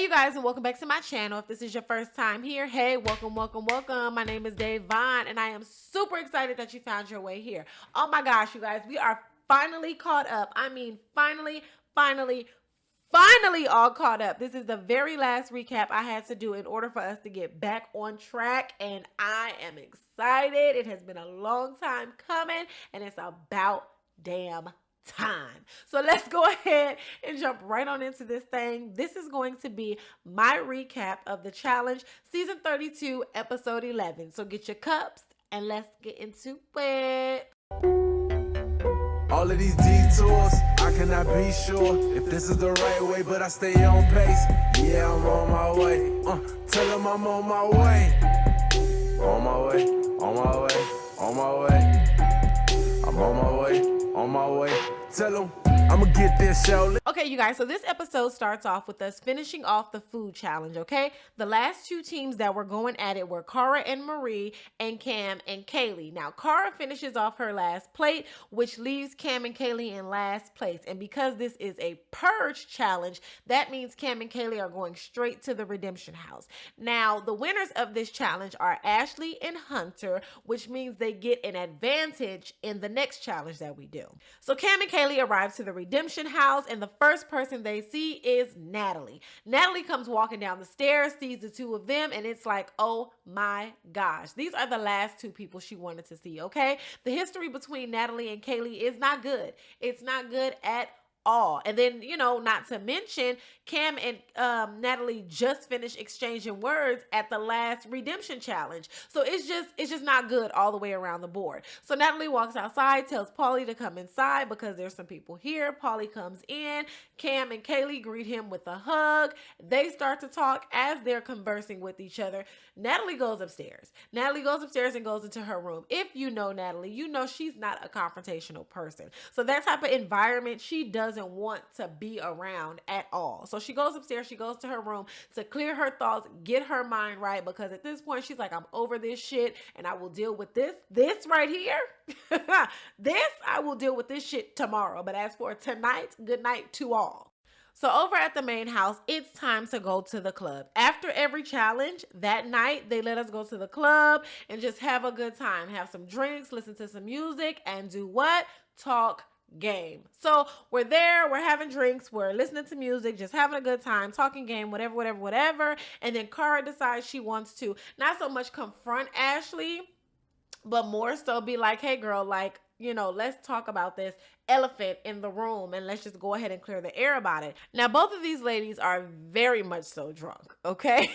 Hey you guys, and welcome back to my channel. If this is your first time here, hey, welcome. My name is Dianne and I am super excited that you found your way here. Oh my gosh, you guys, we are finally caught up. I mean, finally all caught up. This is the very last recap I had to do in order for us to get back on track, and I am excited. It has been a long time coming and it's about damn time. So let's go ahead and jump right on into this thing. This is going to be my recap of the challenge season 32 episode 11. So get your cups and let's get into it. All of these detours, I cannot be sure if this is the right way, but I stay on pace. Yeah, I'm on my way. Tell them I'm on my way. On my way, on my way, on my way. I'm on my way. Tell them I'ma get this show. Okay, you guys, so this episode starts off with us finishing off the food challenge, okay? The last two teams that were going at it were Cara and Marie and Cam and Kaylee. Now, Cara finishes off her last plate, which leaves Cam and Kaylee in last place. And because this is a purge challenge, that means Cam and Kaylee are going straight to the redemption house. Now, the winners of this challenge are Ashley and Hunter, which means they get an advantage in the next challenge that we do. So Cam and Kaylee arrive to the redemption house, and the first person they see is Natalie. Natalie comes walking down the stairs, sees the two of them, and it's like, oh my gosh. These are the last two people she wanted to see, okay? The history between Natalie and Kaylee is not good. It's not good at all. And then, you know, not to mention, Cam and Natalie just finished exchanging words at the last redemption challenge. So it's just not good all the way around the board. So Natalie walks outside, tells Paulie to come inside because there's some people here. Paulie comes in. Cam and Kaylee greet him with a hug. They start to talk as they're conversing with each other. Natalie goes upstairs. Natalie goes upstairs and goes into her room. If you know Natalie, you know she's not a confrontational person. So that type of environment she doesn't want to be around at all. So she goes upstairs, she goes to her room to clear her thoughts, get her mind right, because at this point she's like, I'm over this shit and I will deal with this right here. I will deal with this shit tomorrow. But as for tonight, good night to all. So over at the main house, it's time to go to the club. After every challenge that night, they let us go to the club and just have a good time, have some drinks, listen to some music, and do what? Talk game. So we're there, we're having drinks, we're listening to music, just having a good time, talking game, whatever. And then Cara decides she wants to not so much confront Ashley, but more so be like, hey girl, like, you know, let's talk about this elephant in the room and let's just go ahead and clear the air about it. Now, both of these ladies are very much so drunk, okay?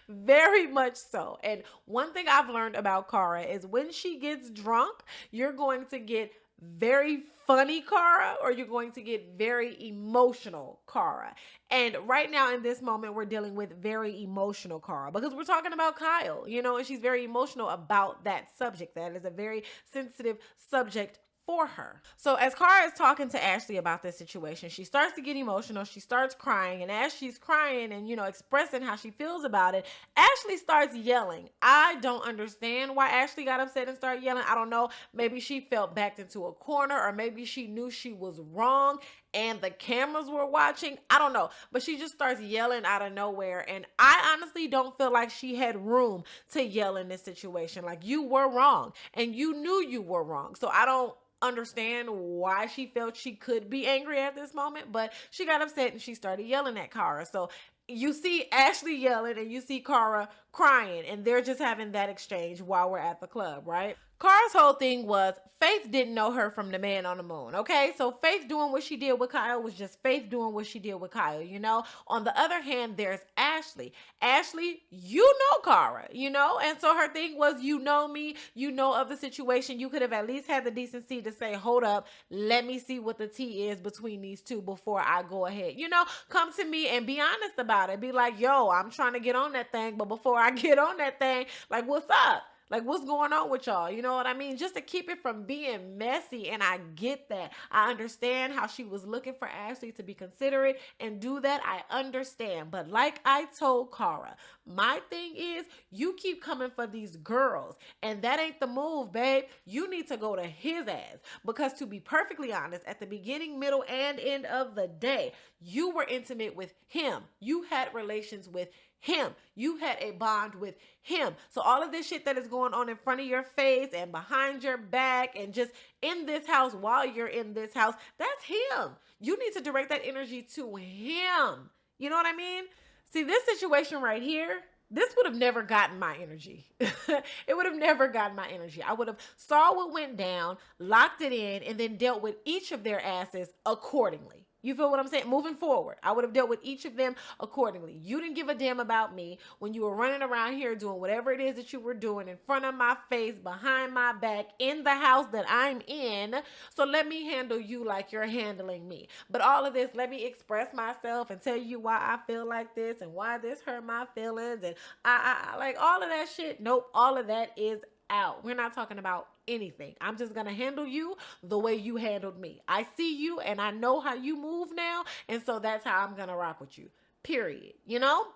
Very much so. And one thing I've learned about Cara is when she gets drunk, you're going to get very funny Cara or you're going to get very emotional Cara. And right now in this moment, we're dealing with very emotional Cara because we're talking about Kyle, you know, and she's very emotional about that subject. That is a very sensitive subject for her. So as Cara is talking to Ashley about this situation, she starts to get emotional. She starts crying. And as she's crying and, you know, expressing how she feels about it, Ashley starts yelling. I don't understand why Ashley got upset and started yelling. I don't know. Maybe she felt backed into a corner, or maybe she knew she was wrong and the cameras were watching. I don't know. But she just starts yelling out of nowhere. And I honestly don't feel like she had room to yell in this situation. Like, you were wrong and you knew you were wrong. So I don't understand why she felt she could be angry at this moment, but she got upset and she started yelling at Cara. So you see Ashley yelling and you see Cara crying, and they're just having that exchange while we're at the club, right? Cara's whole thing was Faith didn't know her from the man on the moon, okay? So Faith doing what she did with Kyle was just Faith doing what she did with Kyle, you know? On the other hand, there's Ashley. Ashley, you know Cara, you know? And so her thing was, you know me, you know of the situation. You could have at least had the decency to say, hold up, let me see what the tea is between these two before I go ahead. You know, come to me and be honest about it. Be like, yo, I'm trying to get on that thing, but before I get on that thing, like, what's up? Like, what's going on with y'all? You know what I mean? Just to keep it from being messy. And I get that. I understand how she was looking for Ashley to be considerate and do that. I understand. But like I told Cara, my thing is you keep coming for these girls. And that ain't the move, babe. You need to go to his ass. Because to be perfectly honest, at the beginning, middle, and end of the day, you were intimate with him. You had relations with him. You had a bond with him. So all of this shit that is going on in front of your face and behind your back and just in this house while you're in this house, that's him. You need to direct that energy to him. You know what I mean? See, this situation right here, this would have never gotten my energy. It would have never gotten my energy. I would have saw what went down, locked it in, and then dealt with each of their asses accordingly. You feel what I'm saying? Moving forward, I would have dealt with each of them accordingly. You didn't give a damn about me when you were running around here doing whatever it is that you were doing in front of my face, behind my back, in the house that I'm in. So let me handle you like you're handling me. But all of this, let me express myself and tell you why I feel like this and why this hurt my feelings. And I like all of that shit. Nope, all of that is out. We're not talking about anything. I'm just gonna handle you the way you handled me. I see you and I know how you move now, and so that's how I'm gonna rock with you. Period. You know?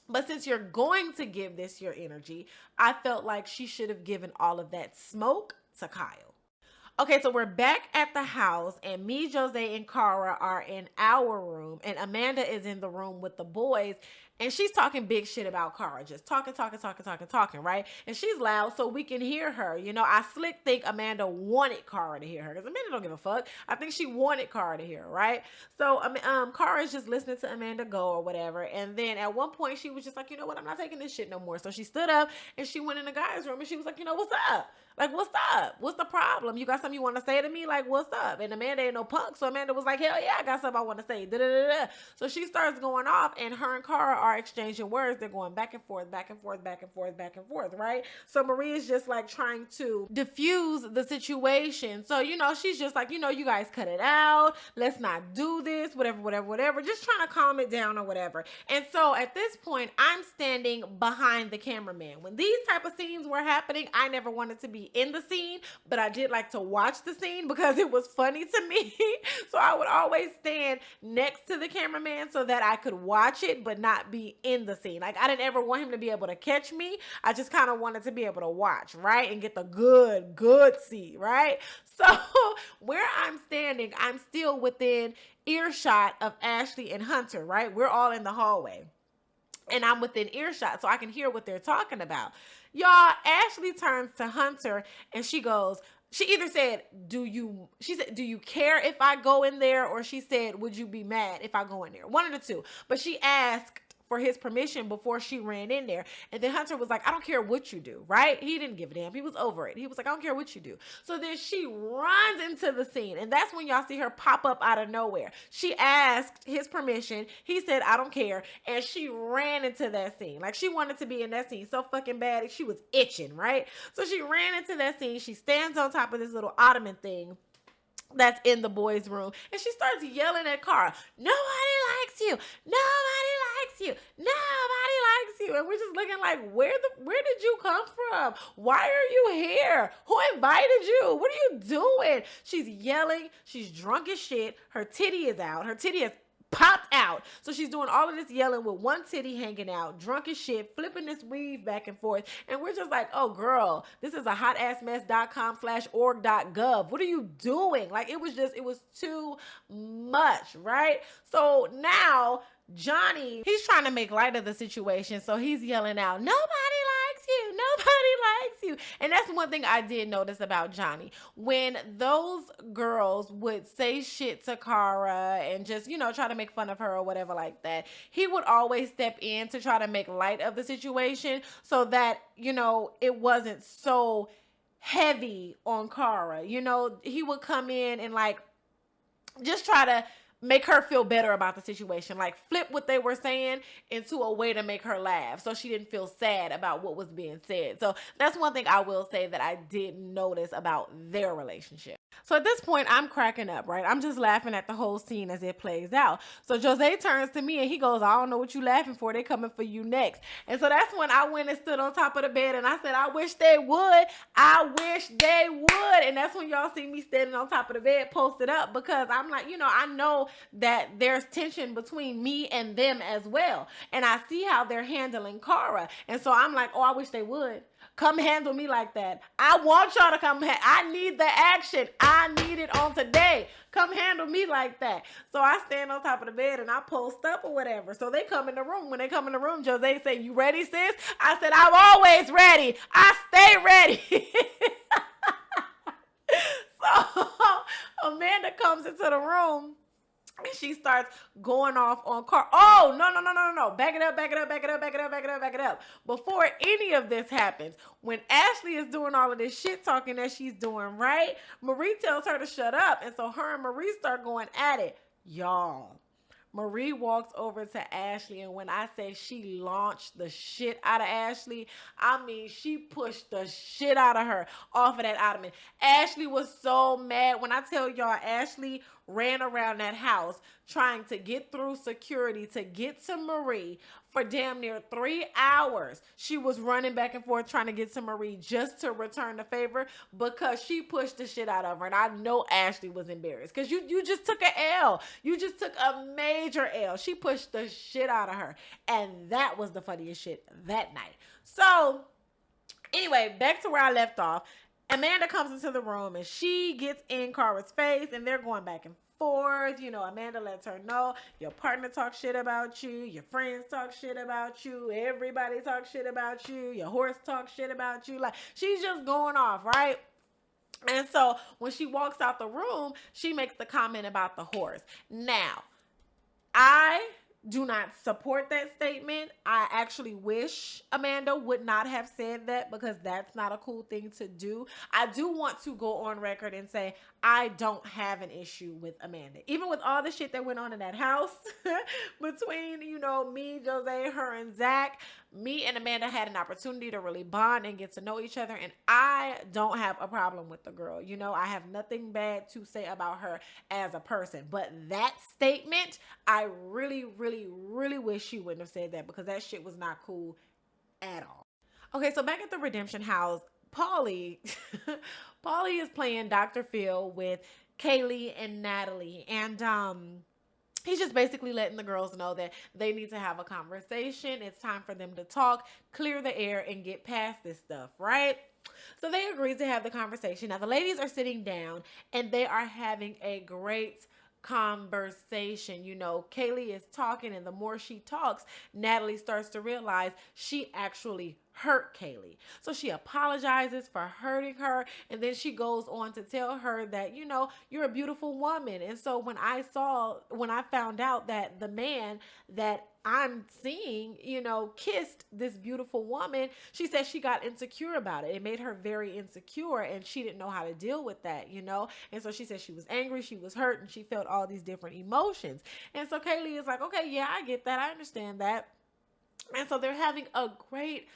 But since you're going to give this your energy, I felt like she should have given all of that smoke to Kyle. Okay, so we're back at the house, and me, Jose, and Cara are in our room, and Amanda is in the room with the boys, and she's talking big shit about Cara, just talking, right? And she's loud, so we can hear her. You know, I slick think Amanda wanted Cara to hear her, because Amanda don't give a fuck. I think she wanted Cara to hear her, right? So Cara is just listening to Amanda go or whatever, and then at one point, she was just like, you know what, I'm not taking this shit no more. So she stood up, and she went in the guy's room, and she was like, you know, what's up? Like, what's up? What's the problem? You got something you want to say to me? Like, what's up? And Amanda ain't no punk. So Amanda was like, hell yeah, I got something I want to say. Da-da-da-da. So she starts going off, and her and Cara are exchanging words. They're going back and forth, right? So Maria's just like trying to diffuse the situation. So, you know, she's just like, you know, you guys cut it out. Let's not do this, whatever. Just trying to calm it down or whatever. And so at this point, I'm standing behind the cameraman. When these type of scenes were happening, I never wanted to be in the scene, but I did like to watch the scene because it was funny to me. So I would always stand next to the cameraman so that I could watch it but not be in the scene. Like, I didn't ever want him to be able to catch me. I just kind of wanted to be able to watch, right? And get the good seat, right? So where I'm standing, I'm still within earshot of Ashley and Hunter, right? We're all in the hallway. And I'm within earshot, so I can hear what they're talking about. Y'all, Ashley turns to Hunter and she goes, she either said, do you care if I go in there? Or she said, would you be mad if I go in there? One of the two. But she asked for his permission before she ran in there. And then Hunter was like, I don't care what you do, right? He didn't give a damn. He was over it. He was like, I don't care what you do. So then she runs into the scene. And that's when y'all see her pop up out of nowhere. She asked his permission. He said, I don't care. And she ran into that scene. Like, she wanted to be in that scene so fucking bad. She was itching, right? So she ran into that scene. She stands on top of this little ottoman thing that's in the boys' room, and she starts yelling at Cara, nobody likes you, nobody likes you, nobody likes you. And we're just looking like, where did you come from? Why are you here? Who invited you? What are you doing? She's yelling. She's drunk as shit. Her titty is out. Her titty is popped out. So she's doing all of this yelling with one titty hanging out, drunk as shit, flipping this weave back and forth. And we're just like, oh girl, this is a hotassmess.com/org.gov. What are you doing? Like, it was too much, right? So now Johnny, he's trying to make light of the situation. So he's yelling out, nobody likes you. Nobody likes you. And that's one thing I did notice about Johnny. When those girls would say shit to Cara and just, you know, try to make fun of her or whatever like that, he would always step in to try to make light of the situation so that, you know, it wasn't so heavy on Cara. You know, he would come in and like just try to make her feel better about the situation, like flip what they were saying into a way to make her laugh so she didn't feel sad about what was being said. So that's one thing I will say that I did notice about their relationship. So at this point, I'm cracking up, right? I'm just laughing at the whole scene as it plays out. So Jose turns to me and he goes, I don't know what you laughing for. They coming for you next. And so that's when I went and stood on top of the bed and I said, I wish they would. I wish they would. And that's when y'all see me standing on top of the bed posted up, because I'm like, I know that there's tension between me and them as well. And I see how they're handling Cara. And so I'm like, oh, I wish they would. Come handle me like that. I want y'all to come. I need the action. I need it on today. Come handle me like that. So I stand on top of the bed and I post up or whatever. So they come in the room. When they come in the room, Jose say, you ready, sis? I said, I'm always ready. I stay ready. So Amanda comes into the room. And she starts going off on Cara. Oh, no. Back it up. Before any of this happens, when Ashley is doing all of this shit talking that she's doing, right? Marie tells her to shut up. And so her and Marie start going at it. Y'all, Marie walks over to Ashley, and when I say she launched the shit out of Ashley, I mean she pushed the shit out of her off of that ottoman. Ashley was so mad. When I tell y'all, Ashley ran around that house trying to get through security to get to Marie for damn near 3 hours. She was running back and forth trying to get to Marie just to return the favor because she pushed the shit out of her. And I know Ashley was embarrassed because you just took an L. You just took a major L. She pushed the shit out of her. And that was the funniest shit that night. So anyway, back to where I left off. Amanda comes into the room and she gets in Cara's face and they're going back and forth. Amanda lets her know your partner talks shit about you, your friends talk shit about you, everybody talks shit about you, your horse talks shit about you. Like, she's just going off, right? And so when she walks out the room, she makes the comment about the horse. Now, I do not support that statement. I actually wish Amanda would not have said that because that's not a cool thing to do. I do want to go on record and say I don't have an issue with Amanda. Even with all the shit that went on in that house between, me, Jose, her, and Zach, me and Amanda had an opportunity to really bond and get to know each other. And I don't have a problem with the girl. I have nothing bad to say about her as a person. But that statement, I really, really, really wish she wouldn't have said that because that shit was not cool at all. Okay, so back at the Redemption House, Paulie is playing Dr. Phil with Kaylee and Natalie. And he's just basically letting the girls know that they need to have a conversation. It's time for them to talk, clear the air, and get past this stuff, right? So they agree to have the conversation. Now, the ladies are sitting down, and they are having a great conversation. Kaylee is talking, and the more she talks, Natalie starts to realize she actually hurt Kaylee. So she apologizes for hurting her, and then she goes on to tell her that, you're a beautiful woman. And so when I found out that the man that I'm seeing, kissed this beautiful woman, she said she got insecure about it. It made her very insecure, and she didn't know how to deal with that, And so she said she was angry, she was hurt, and she felt all these different emotions. And so Kaylee is like, okay, yeah, I get that. I understand that. And so they're having a great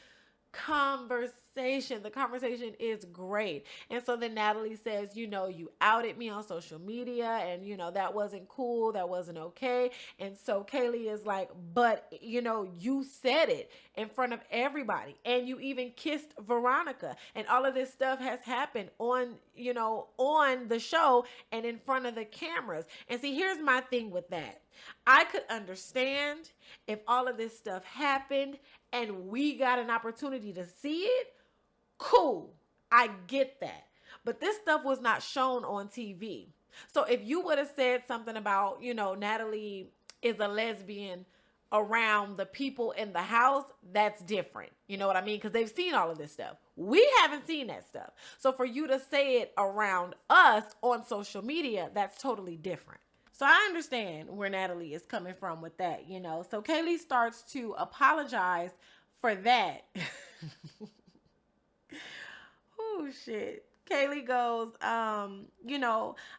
conversation. The conversation is great. And so then Natalie says, you outed me on social media and, that wasn't cool. That wasn't okay. And so Kaylee is like, but, you said it in front of everybody and you even kissed Veronica and all of this stuff has happened on the show and in front of the cameras. And see, here's my thing with that. I could understand if all of this stuff happened and we got an opportunity to see it. Cool. I get that. But this stuff was not shown on TV. So if you would have said something about, Natalie is a lesbian around the people in the house, that's different. You know what I mean? Because they've seen all of this stuff. We haven't seen that stuff. So for you to say it around us on social media, that's totally different. So I understand where Natalie is coming from with that, So Kaylee starts to apologize for that. Oh, shit. Kaylee goes, I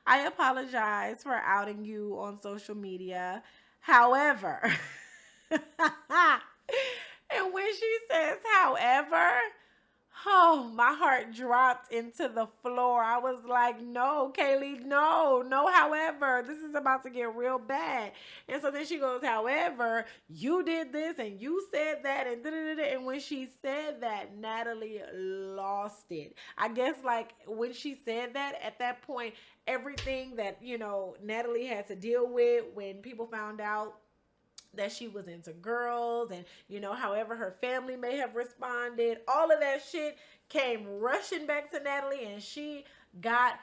apologize for outing you on social media. However, and when she says, however, oh, my heart heart dropped into the floor. I was like, no, Kaylee, no, however, this is about to get real bad. And so then she goes, however, you did this and you said that and da-da-da-da. And when she said that, Natalie lost it. I guess like when she said that, at that point, everything that, Natalie had to deal with when people found out that she was into girls and, however her family may have responded, all of that shit came rushing back to Natalie and she got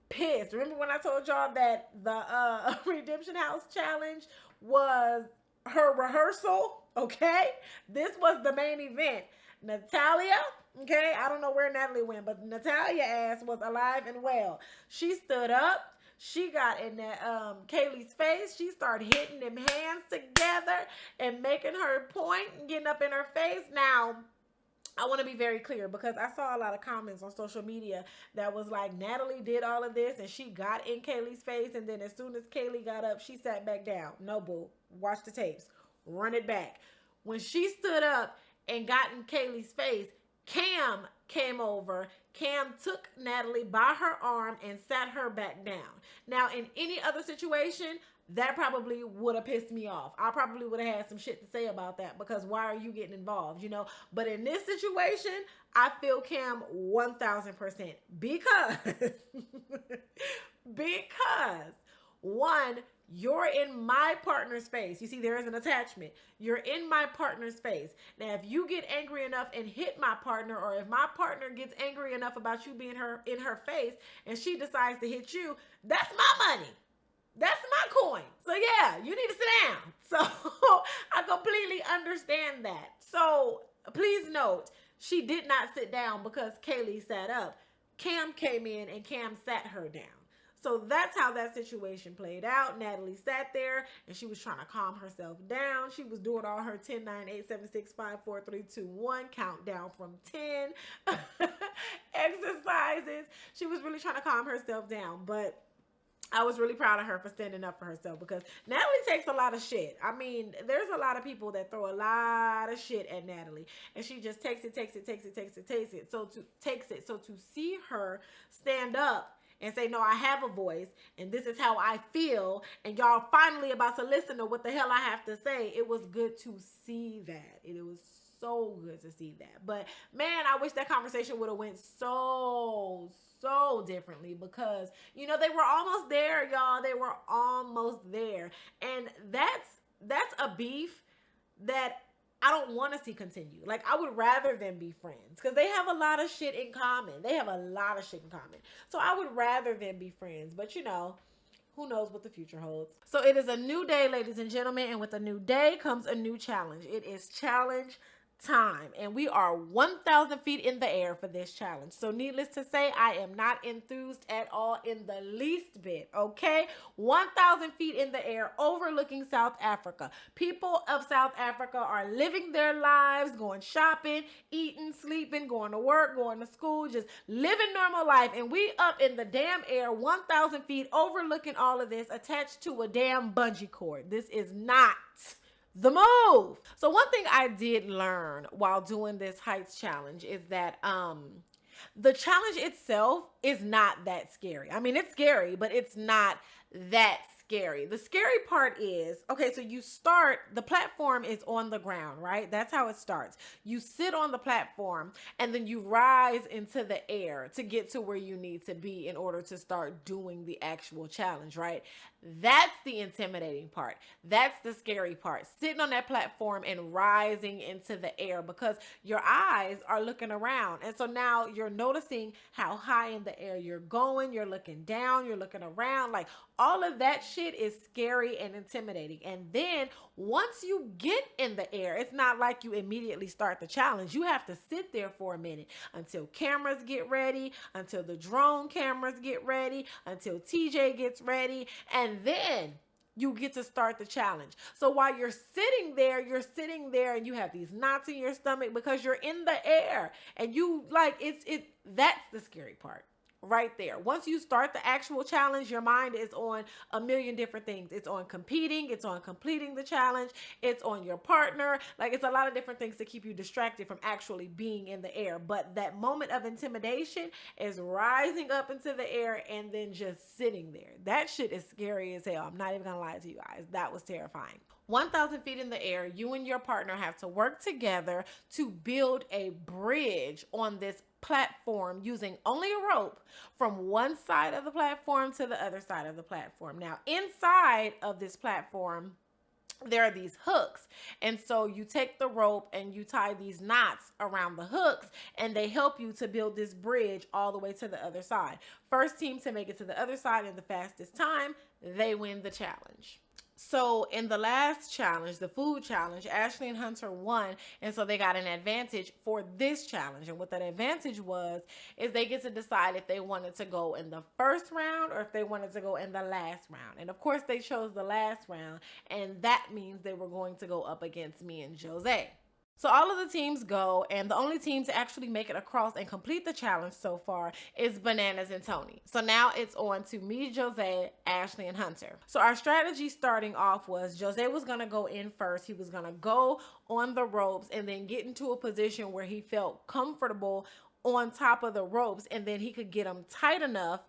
pissed. Remember when I told y'all that the Redemption House challenge was her rehearsal? Okay. This was the main event. Natalia, okay, I don't know where Natalie went, but Natalia ass was alive and well. She stood up. She got in that Kaylee's face. She started hitting them hands together and making her point and getting up in her face. Now, I want to be very clear because I saw a lot of comments on social media that was like, Natalie did all of this and she got in Kaylee's face, and then as soon as Kaylee got up, she sat back down. No, boo. Watch the tapes. Run it back. When she stood up and got in Kaylee's face, Cam came over. Cam took Natalie by her arm and sat her back down. Now, in any other situation, that probably would have pissed me off. I probably would have had some shit to say about that because why are you getting involved, But in this situation, I feel Cam 1000% because, one, you're in my partner's face. You see, there is an attachment. You're in my partner's face. Now, if you get angry enough and hit my partner, or if my partner gets angry enough about you being in her face and she decides to hit you, that's my money. That's my coin. So yeah, you need to sit down. So I completely understand that. So please note, she did not sit down because Kaylee sat up. Cam came in and Cam sat her down. So that's how that situation played out. Natalie sat there and she was trying to calm herself down. She was doing all her 10, 9, 8, 7, 6, 5, 4, 3, 2, 1 countdown from 10 exercises. She was really trying to calm herself down, but I was really proud of her for standing up for herself because Natalie takes a lot of shit. I mean, there's a lot of people that throw a lot of shit at Natalie and she just takes it. So to see her stand up and say, no, I have a voice and this is how I feel, and y'all finally about to listen to what the hell I have to say, it was good to see that. It was so good to see that. But man, I wish that conversation would have went so differently because, they were almost there, y'all. They were almost there. And that's a beef that I don't want to see continue. Like, I would rather them be friends because they have a lot of shit in common. So I would rather them be friends. But, who knows what the future holds. So it is a new day, ladies and gentlemen. And with a new day comes a new challenge. It is challenge time. And we are 1,000 feet in the air for this challenge. So needless to say, I am not enthused at all in the least bit, okay? 1,000 feet in the air overlooking South Africa. People of South Africa are living their lives, going shopping, eating, sleeping, going to work, going to school, just living normal life. And we up in the damn air, 1,000 feet overlooking all of this, attached to a damn bungee cord. This is not the move. So one thing I did learn while doing this heights challenge is that the challenge itself is not that scary. I mean, it's scary, but it's not that scary. The scary part is, okay, so the platform is on the ground, right? That's how it starts. You sit on the platform and then you rise into the air to get to where you need to be in order to start doing the actual challenge, right? That's the intimidating part. That's the scary part. Sitting on that platform and rising into the air because your eyes are looking around. And so now you're noticing how high in the air you're going. You're looking down. You're looking around. Like, all of that shit is scary and intimidating. And then once you get in the air, it's not like you immediately start the challenge. You have to sit there for a minute until cameras get ready, until the drone cameras get ready, until TJ gets ready, and then you get to start the challenge. So while you're sitting there and you have these knots in your stomach because you're in the air and you like, that's the scary part. right there. Once you start the actual challenge, your mind is on a million different things. It's on competing, it's on completing the challenge, it's on your partner. Like, it's a lot of different things to keep you distracted from actually being in the air. But that moment of intimidation is rising up into the air and then just sitting there. That shit is scary as hell. I'm not even gonna lie to you guys. That was terrifying. 1,000 feet in the air, you and your partner have to work together to build a bridge on this platform using only a rope from one side of the platform to the other side of the platform. Now, inside of this platform, there are these hooks. And so you take the rope and you tie these knots around the hooks, and they help you to build this bridge all the way to the other side. First team to make it to the other side in the fastest time, they win the challenge. So in the last challenge, the food challenge, Ashley and Hunter won. And so they got an advantage for this challenge. And what that advantage was, is they get to decide if they wanted to go in the first round or if they wanted to go in the last round. And of course they chose the last round. And that means they were going to go up against me and Jose. So all of the teams go, and the only team to actually make it across and complete the challenge so far is Bananas and Tony. So now it's on to me, Jose, Ashley, and Hunter. So our strategy starting off was Jose was going to go in first. He was going to go on the ropes and then get into a position where he felt comfortable on top of the ropes, and then he could get them tight enough,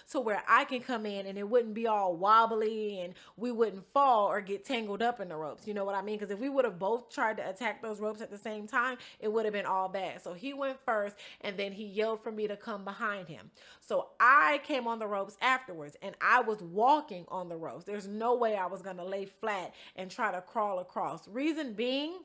to where I can come in and it wouldn't be all wobbly and we wouldn't fall or get tangled up in the ropes. You know what I mean? Because if we would have both tried to attack those ropes at the same time, it would have been all bad. So he went first, and then he yelled for me to come behind him. So I came on the ropes afterwards, and I was walking on the ropes. There's no way I was going to lay flat and try to crawl across. Reason being,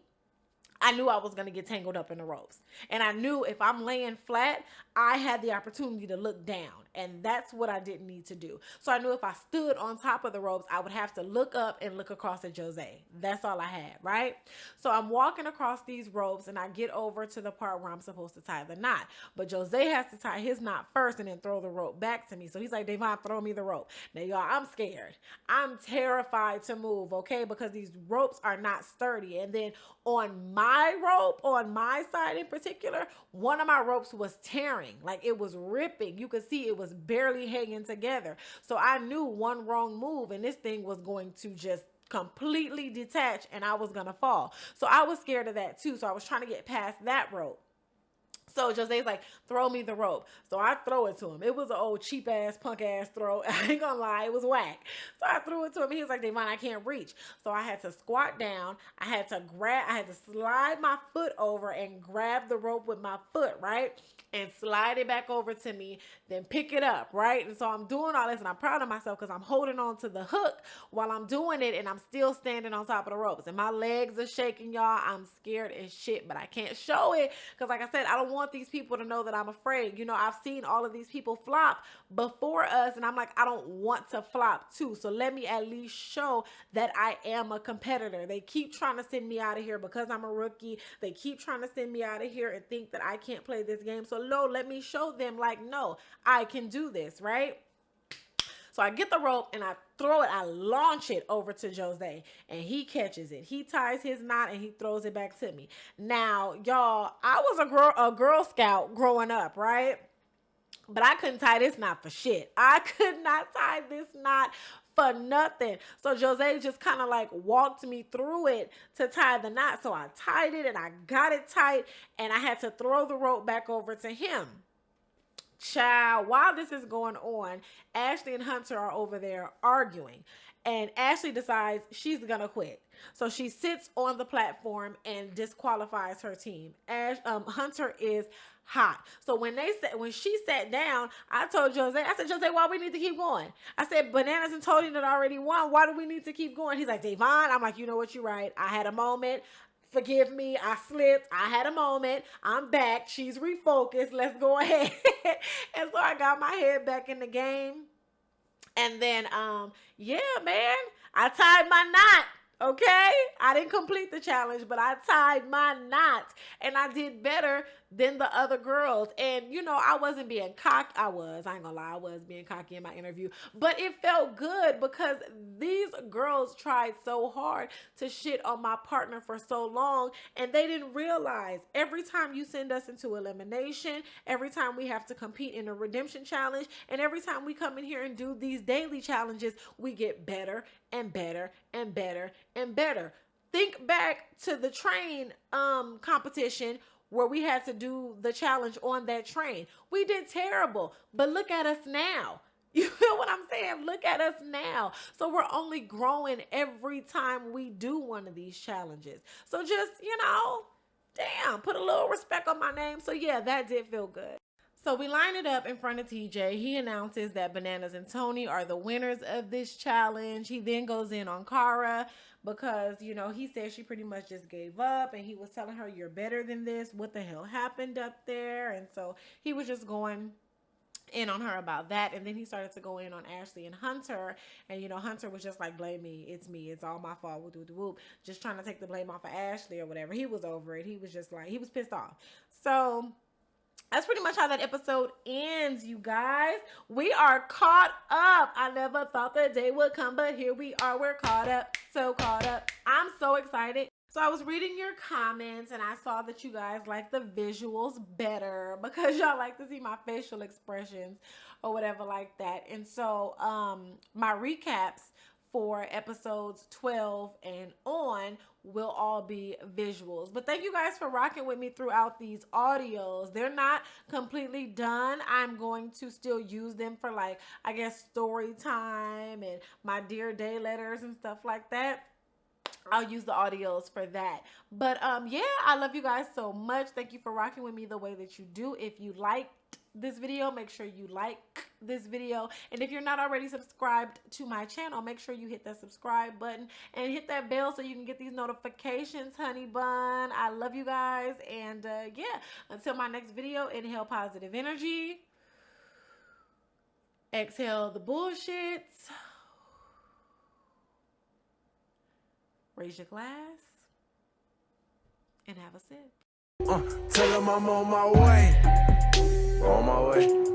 I knew I was going to get tangled up in the ropes. And I knew if I'm laying flat, I had the opportunity to look down. And that's what I didn't need to do. So I knew if I stood on top of the ropes, I would have to look up and look across at Jose. That's all I had, right? So I'm walking across these ropes, and I get over to the part where I'm supposed to tie the knot. But Jose has to tie his knot first and then throw the rope back to me. So he's like, Devon, throw me the rope. Now, y'all, I'm scared. I'm terrified to move, okay? Because these ropes are not sturdy. And then on my rope, on my side in particular, one of my ropes was tearing. Like, it was ripping. You could see it was barely hanging together. So I knew one wrong move and this thing was going to just completely detach and I was going to fall. So I was scared of that too. So I was trying to get past that rope. So Jose's like, throw me the rope. So I throw it to him. It was an old cheap ass, punk ass throw. I ain't gonna lie, it was whack. So I threw it to him. He was like, Devon, I can't reach. So I had to squat down. I had to slide my foot over and grab the rope with my foot, right? And slide it back over to me, then pick it up, right? And so I'm doing all this, and I'm proud of myself because I'm holding on to the hook while I'm doing it, and I'm still standing on top of the ropes. And my legs are shaking, y'all. I'm scared as shit, but I can't show it because, like I said, I don't want these people to know that I'm afraid. I've seen all of these people flop before us, and I'm like, I don't want to flop too. So let me at least show that I am a competitor. They keep trying to send me out of here because I'm a rookie. They keep trying to send me out of here and think that I can't play this game. So no, let me show them like, no, I can do this, right? So I get the rope and I throw it, I launch it over to Jose, and he catches it. He ties his knot and he throws it back to me. Now, y'all, I was a Girl Scout growing up, right? But I couldn't tie this knot for shit. I could not tie this knot for nothing. So Jose just kind of like walked me through it to tie the knot. So I tied it and I got it tight, and I had to throw the rope back over to him. Child, while this is going on, Ashley and Hunter are over there arguing, and Ashley decides she's gonna quit. So she sits on the platform and disqualifies her team. Hunter is hot. So when she sat down, I told Jose, Jose, why we need to keep going? I said, Bananas and Tony that already won. Why do we need to keep going? He's like, Devon. I'm like, you know what? You're right. I had a moment. Forgive me. I slipped. I had a moment. I'm back. She's refocused. Let's go ahead. And so I got my head back in the game. And then, yeah, man, I tied my knot. Okay, I didn't complete the challenge, but I tied my knot and I did better than the other girls. And you know, I wasn't being cocky. I ain't gonna lie, I was being cocky in my interview, but it felt good because these girls tried so hard to shit on my partner for so long, and they didn't realize every time you send us into elimination, every time we have to compete in a redemption challenge, and every time we come in here and do these daily challenges, we get better and better and better and better. Think back to the train competition where we had to do the challenge on that train. We did terrible, but look at us now. You feel what I'm saying? Look at us now. So we're only growing every time we do one of these challenges. So just, you know, damn, put a little respect on my name. So yeah, that did feel good. So we line it up in front of TJ. He announces that Bananas and Tony are the winners of this challenge. He then goes in on Cara because, you know, he said she pretty much just gave up, and he was telling her, you're better than this. What the hell happened up there? And so he was just going in on her about that, and then he started to go in on Ashley and Hunter, and you know, Hunter was just like, blame me, it's all my fault, whoop, whoop, whoop, just trying to take the blame off of Ashley or whatever. He was over it. He was just like, he was pissed off. So that's pretty much how that episode ends, you guys. We are caught up. I never thought the day would come, but here we are. We're caught up. So caught up. I'm so excited. So I was reading your comments and I saw that you guys like the visuals better because y'all like to see my facial expressions or whatever like that. And so my recaps for episodes 12 and on will all be visuals. But thank you guys for rocking with me throughout these audios. They're not completely done. I'm going to still use them for, like, I guess, story time and my Dear Day letters and stuff like that. I'll use the audios for that. But yeah, I love you guys so much. Thank you for rocking with me the way that you do. If you liked this video, make sure you like this video, and if you're not already subscribed to my channel, make sure you hit that subscribe button and hit that bell so you can get these notifications, honey bun. I love you guys, and yeah, until my next video, inhale positive energy, exhale the bullshit, raise your glass, and have a sip. Tell them I'm on my way. On my way.